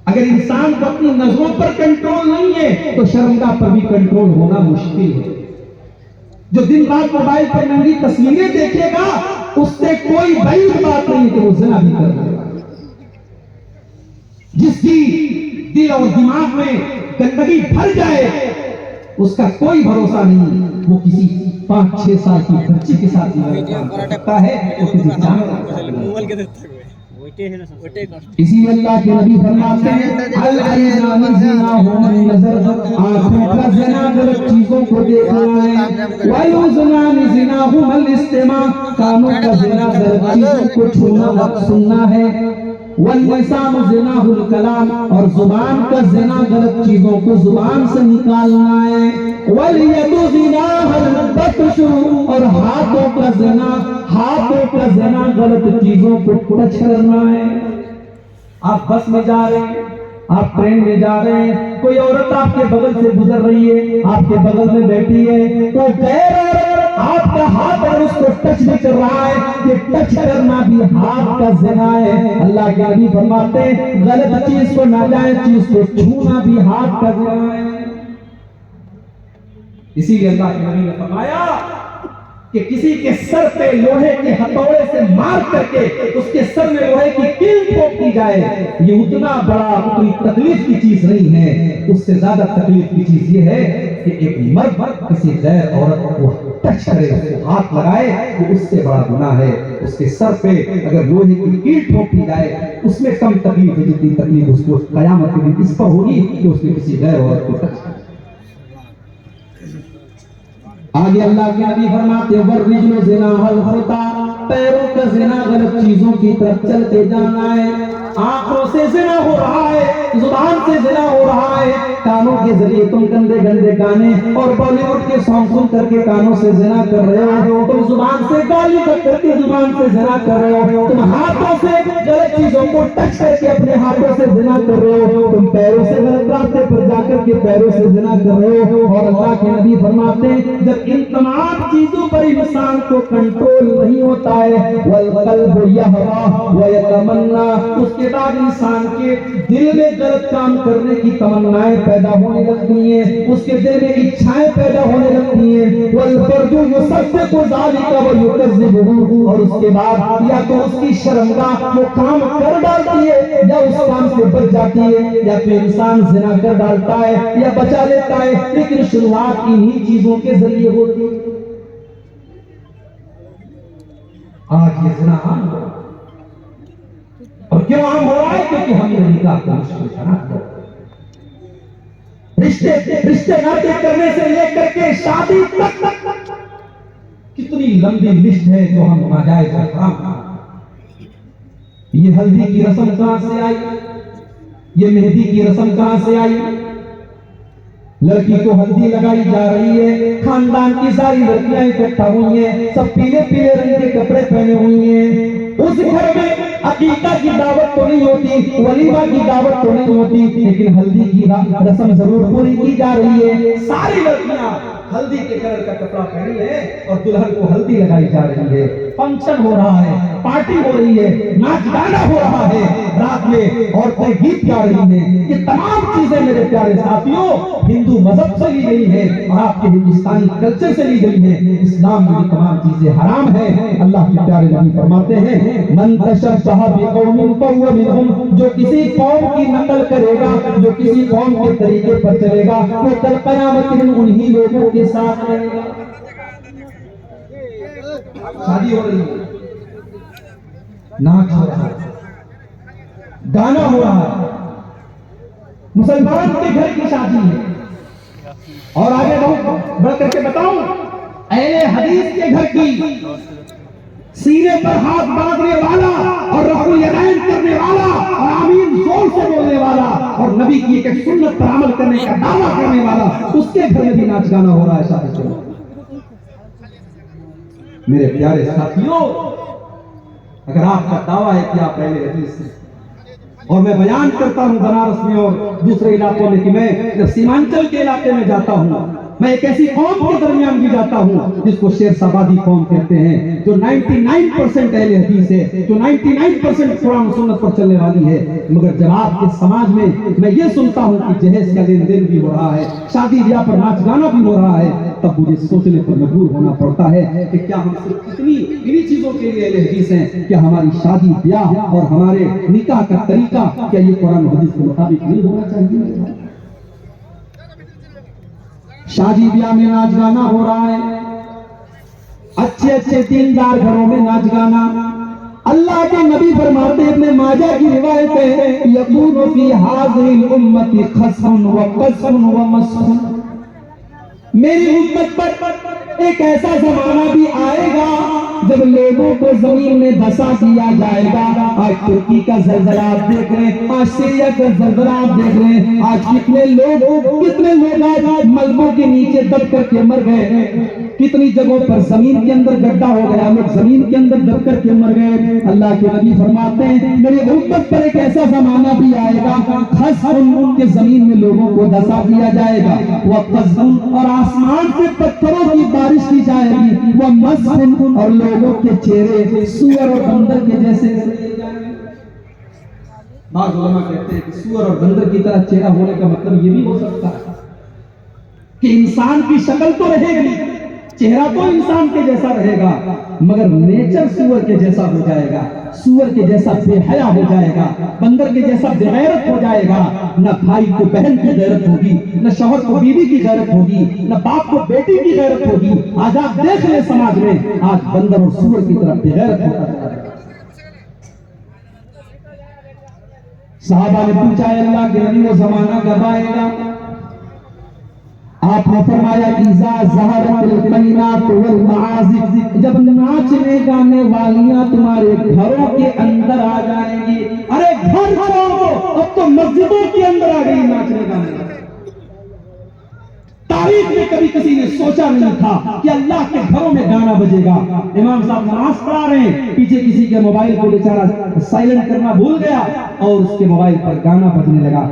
अगर इंसान को अपनी नजरों पर कंट्रोल नहीं है तो शर्मगाह पर भी कंट्रोल होना मुश्किल है। जो दिन रात मोबाइल पर नंगी तस्वीरें देखेगा उससे कोई बड़ी बात नहीं कि वो ज़िना भी कर लेगा। जिसकी दिल और दिमाग में गंदगी भर जाए उसका कोई भरोसा नहीं, वो किसी 5-6 साल की बच्ची के साथ कर सकता है, वो किसी जानवर। इसी अल्लाह के नबी फरमाते हैं आंखों का ज़िना गलत चीजों को देखना है, कानों का ज़िना गलत चीजों को छूना सुनना है, ज़िनाहुल कलाम और जुबान का ज़िना गलत चीजों को जुबान से निकालना है, वलयदु ज़िनाहुल बत्श और हाथों का ज़िना गलत चीजों को टच करना है। आप बस में जा रहे हैं, आप ट्रेन में जा रहे हैं, कोई औरत आपके बगल से गुजर रही है, आपके बगल में बैठी है, तो गैर औरत आपका हाथ और उसको टच भी कर रहा है, कि टच करना भी हाथ का ज़िना है। अल्लाह के नबी फरमाते हैं गलत चीज को, नाजायज चीज को छूना भी हाथ का ज़िना है। इसीलिए अल्लाह के नबी ने फरमाया कि किसी के सर पे लोहे के हथौड़े से मार करके उसके सर में लोहे की कील ठोक दी जाए, ये उतना बड़ा कोई तकलीफ की चीज नहीं है। उससे ज्यादा तकलीफ की चीज ये है कि एक मर्द किसी गैर औरत को टच करे, उसको हाथ लगाए, वो उससे बड़ा गुनाह है। उसके सर पे अगर लोहे की कील ठोक दी जाए उसमें कम तकलीफ है जितनी तकलीफ उसको कयामत के दिन इस पर होगी कि उसने किसी गैर औरत को टच। आगे अल्लाह के नबी फरमाते वर्रिजलु ज़िनाहुल ख़ता, पैरों का ज़िना गलत चीजों की तरफ चलते जाना है। आंखों से ज़िना हो रहा है, जुबान से ज़िना हो रहा है, कानों के जरिए तुम गंदे गंदे गाने और बॉलीवुड के सॉन्ग सुन करके कानों से ज़िना कर रहे हो, तुम जुबान से गाली करके जुबान से ज़िना कर रहे हो, तुम हाथों से गलत चीजों को टच करके अपने हाथों से ज़िना कर रहे हो, तुम पैरों से गलत रास्ते पर जाकर के पैरों से ज़िना कर रहे हो। और अल्लाह के नबी फरमाते हैं जब इन तमाम चीजों पर इंसान को कंट्रोल नहीं होता है, वल क़ल्बु यहवा व यतमन्ना, उसके बाद इंसान के दिल में गलत काम करने की तमन्नाएं पैदा होने लगती हैं, उसके दिल में इच्छाएं पैदा होने लगती हैं, वल फर्जु युसद्दिक़ु ज़ालिका व युकज़्ज़िबुहु, और उसके बाद या तो उसकी शर्मगाह वो काम कर डालती है या उस काम से बच जाती है, या फिर इंसान ज़िना कर डालता है या बचा लेता है, लेकिन शुरुआत इन्हीं चीजों के जरिए होती है। आज ये ज़िना आम हो, और क्यों आम हो रहा है? क्योंकि हमने निकाह को मुश्किल बना दिया। रिश्ते नाते करने से लेकर के शादी तक कितनी लंबी लिस्ट है जो हम नाजायज हराम। ये हल्दी की रस्म कहां से आई, ये मेहंदी की रस्म कहां से आई? लड़की को हल्दी लगाई जा रही है, खानदान की सारी लड़कियां इकट्ठा हुई हैं, सब पीले पीले रंग के कपड़े पहने हुई हैं। उस घर में अकीका की दावत तो नहीं होती, वलीमा की दावत तो नहीं होती, लेकिन हल्दी की रस्म जरूर पूरी की जा रही है। सारी लड़कियां हल्दी के कलर का कपड़ा पहनी है और दुल्हन को हल्दी लगाई जा रही है। फंक्शन हो रहा है, पार्टी हो रही है, नाच गाना हो रहा है, रात में औरतें गीत गा रही हैं। ये तमाम चीजें मेरे प्यारे साथियों हिंदू मजहब से ली गई है और आपके हिंदुस्तानी कल्चर से ली गई है। इस्लाम में तमाम चीजें हराम है। अल्लाह के प्यारे नबी फरमाते हैं मन तशब्बह बिक़ौमिन फहुव मिनहुम, जो किसी कौम की नकल करेगा, जो किसी कौम के तरीके पर चलेगा, वो कल क़यामत के दिन उन्हीं लोगों के साथ रहेगा। शादी हो रही है, नाच हो रहा है, गाना हो रहा है, मुसलमान के घर की शादी है। और आगे बढ़ करके बताऊं, अहले हदीस के घर की, सीने पर हाथ बांधने वाला और रफ़ुल यदैन करने वाला और आमीन जोर से बोलने वाला और नबी की एक सुन्नत पर अमल करने का दावा करने वाला, उसके घर में भी नाच गाना हो रहा है, शादी से। मेरे प्यारे साथियों, अगर आपका दावा है कि आप पहले हदीस से, और मैं बयान करता हूं बनारस में और दूसरे इलाकों में कि मैं जब सीमांचल के इलाके में जाता हूं मैं एक ऐसी कौम के दरमियान भी जाता हूँ जिसको शेरशाबादी कौम कहते हैं, जो 99% अहले हदीस है, जो 99% कुरान सुन्नत पर चलने वाली है। मगर जब आपके समाज में मैं ये सुनता हूँ कि जहेज का लेन देन भी हो रहा है, शादी ब्याह पर नाच गाना भी हो रहा है, तब मुझे सोचने पर मजबूर होना पड़ता है कि क्या हम सिर्फ इन्हीं चीजों के लिए अहले हदीस हैं? क्या हमारी शादी ब्याह और हमारे निकाह का तरीका क्या ये कुरान हदीस के मुताबिक नहीं होना चाहिए? शादी ब्याह में नाच गाना हो रहा है, अच्छे अच्छे दीनदार घरों में नाच गाना। अल्लाह के नबी फरमाते हैं, अपने माजा की रिवायत है, यकूनु फी हाज़िहिल उम्मती खस्फुन व कस्फुन व मस्फुन, मेरी उम्मत पर एक ऐसा जमाना भी आएगा जब लोगों को जमीन में धसा दिया जाएगा। आज तुर्की का ज़लज़ला आप देख रहे हैं, आज सीरिया का ज़लज़ला आप देख रहे हैं, आज कितने लोग आज मलबों के नीचे दब करके मर गए, कितनी जगहों पर जमीन के अंदर गड्ढा हो गया, लोग जमीन के अंदर दब करके मर गए। अल्लाह के नबी फरमाते हैं, मेरी उम्मत पर एक ऐसा जमाना भी आएगा, खस्फुन के जमीन में लोगों को धसा दिया जाएगा, वह कस्फुन और आसमान से पत्थरों की बारिश की जाएगी, वह मस्फुन और लोगों के चेहरे सूअर और बंदर के जैसे। बाज़ उलमा कहते हैं कि सूअर और बंदर की तरह चेहरा होने का मतलब ये भी हो सकता है कि इंसान की शक्ल तो रहेगी, चेहरा तो इंसान के जैसा रहेगा, मगर नेचर सूअर के जैसा हो जाएगा, सूअर के जैसा बेहया हो जाएगा, बंदर के जैसा बेगैरत हो जाएगा। न भाई को बहन की गैरत होगी, न शौहर को बीवी की गैरत होगी, न बाप को बेटी की गैरत होगी। आज आप देख ले समाज में आज बंदर और सूअर की तरफ बेगैरत होता जा रहा है। साहबा ने पूछा, अल्लाह के नबी, वो जमाना कब आएगा? आपने फरमाया, इज़ा ज़हरतिल कलिमात वल मआज़िफ, जब नाचने गाने वालियां तुम्हारे घरों के अंदर आ जाएंगी। अरे घर छोड़ो, अब तो मस्जिदों के अंदर आ गई नाचने गाने। तारीख में कभी किसी ने सोचा नहीं था कि अल्लाह के घरों में गाना बजेगा। इमाम साहब नमाज पढ़ा रहे हैं, पीछे किसी के मोबाइल को बेचारा साइलेंट करना भूल गया और उसके मोबाइल पर गाना बजने लगा।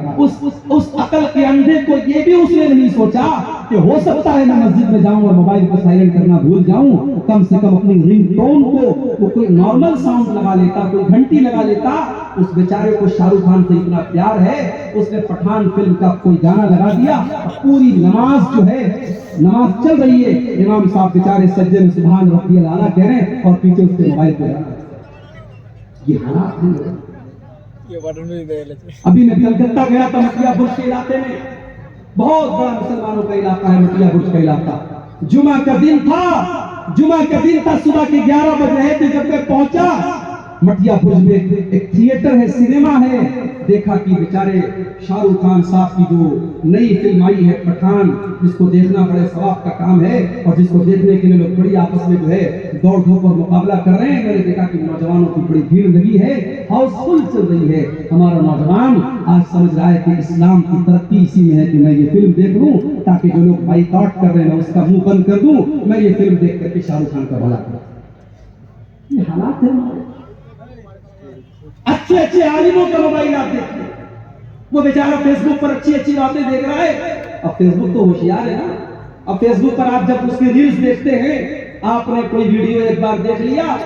उस अकल के अंधे को ये भी उसने नहीं सोचा कि हो सकता है मैं मस्जिद में जाऊं और मोबाइल को साइलेंट करना भूल जाऊं, कम से कम अपनी रिंगटोन को कोई नॉर्मल साउंड लगा लेता, कोई घंटी लगा लेता। उस बेचारे को शाहरुख खान से इतना प्यार है, उसने पठान फिल्म का कोई गाना लगा दिया, पूरी नमाज जो है, नमाज चल रही है, इमाम साहब बेचारे सज्जे में सुभान रब्बियल आला कह रहे हैं और पीछे उसके मोबाइल पे ये हालात है। अभी मैं कलकत्ता गया था, मटिया बुर्ज के इलाके में, बहुत बड़ा मुसलमानों का इलाका है मटिया बुर्ज का इलाका। जुमा का दिन था, सुबह के 11 बज रहे थे जब मैं पहुंचा। मटिया बुर्ज में एक थिएटर है, सिनेमा है। देखा कि बेचारे शाहरुख खान साहब की जो नई फिल्म आई है पठान, जिसको देखना बड़े सवाब का काम है और जिसको देखने के लिए लोग बड़ी आपस में जो है दौड़ धूप और मुकाबला कर रहे हैं। मैंने देखा कि नौजवानों की बड़ी भीड़ लगी है, हाउसफुल चल रही है। हमारा नौजवान आज समझ रहा है कि इस्लाम की तरक्की इसी में है कि मैं ये फिल्म देख लूं, ताकि जो लोग बाइकआउट कर रहे हैं उसका मुंह बंद कर दूं, मैं ये फिल्म देख करके शाहरुख खान का भला करूं। ये हालात है हमारे। अच्छे अच्छे आलिमों का मोबाइल आप देखिए, वो बेचारा फेसबुक पर अच्छी अच्छी बातें देख रहा है। अब फेसबुक तो होशियार है ना, अब फेसबुक पर आप जब उसके रील्स देखते हैं, आपने कोई वीडियो एक बार देख लिया,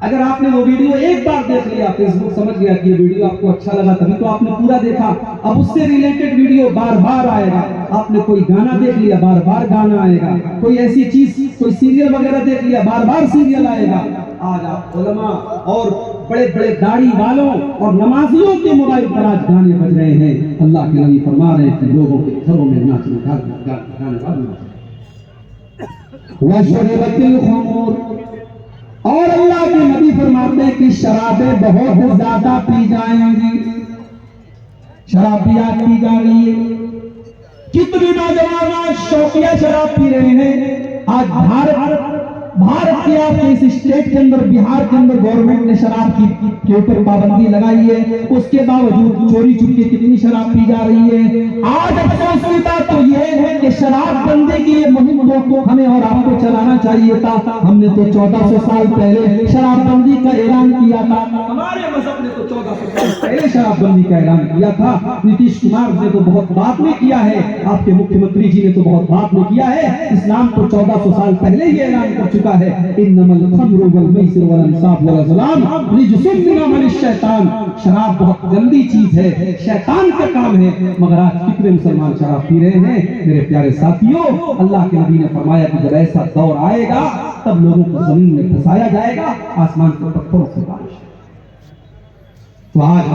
अगर आपने वो वीडियो एक बार देख लिया, फेसबुक समझ गया कि ये वीडियो आपको अच्छा लगा, तभी तो आपने पूरा देखा। अब उससे रिलेटेड वीडियो बार बार आएगा। आपने कोई गाना देख लिया, बार बार गाना आएगा। कोई ऐसी चीज, कोई सीरियल वगैरह देख लिया, बार बार सीरियल आएगा। आज आप उलमा और बड़े बड़े दाढ़ी वालों और नमाजियों के मोबाइल पर आज गाने बज रहे हैं। अल्लाह के नबी फरमा रहे हैं कि लोगों के घरों में नाचने गाने और अल्लाह के नबी फरमाते हैं कि शराबें बहुत ज्यादा पी जाएंगी, शराबियात पी जा रही है। कितने नौजवान आज शौकिया शराब पी रहे हैं। आज भारत भारत के आपके इस स्टेट के अंदर, बिहार के अंदर गवर्नमेंट ने शराब के ऊपर पाबंदी लगाई है, उसके बावजूद चोरी चुपके कितनी शराब पी जा रही है। आज अफसोस की बात तो यह है कि शराबबंदी की ये मुहिम को हमें और आपको चलाना चाहिए था। हमने तो 1400 साल पहले शराबबंदी का ऐलान किया था, हमारे मजहब ने तो 1400 साल पहले शराबबंदी का ऐलान किया था। नीतीश कुमार ने तो बहुत बाद में किया है, आपके मुख्यमंत्री जी ने तो बहुत बाद में किया है। इस्लाम तो 1400 साल पहले ही ऐलान कर चुका है, इन्नमल खम्रु वल मैसिर वल अंसाब वल अज़लाम रिज्सुम मिन अमलि शैतान। शराब बहुत गंदी चीज है, शैतान का काम है, मगर आज कितने मुसलमान शराब पी रहे हैं। मेरे प्यारे साथियों, अल्लाह के नबी ने फरमाया कि जब ऐसा दौर आएगा तब लोगों को जमीन में फंसाया जाएगा, आसमान के पत्थरों से बारिश। तो आज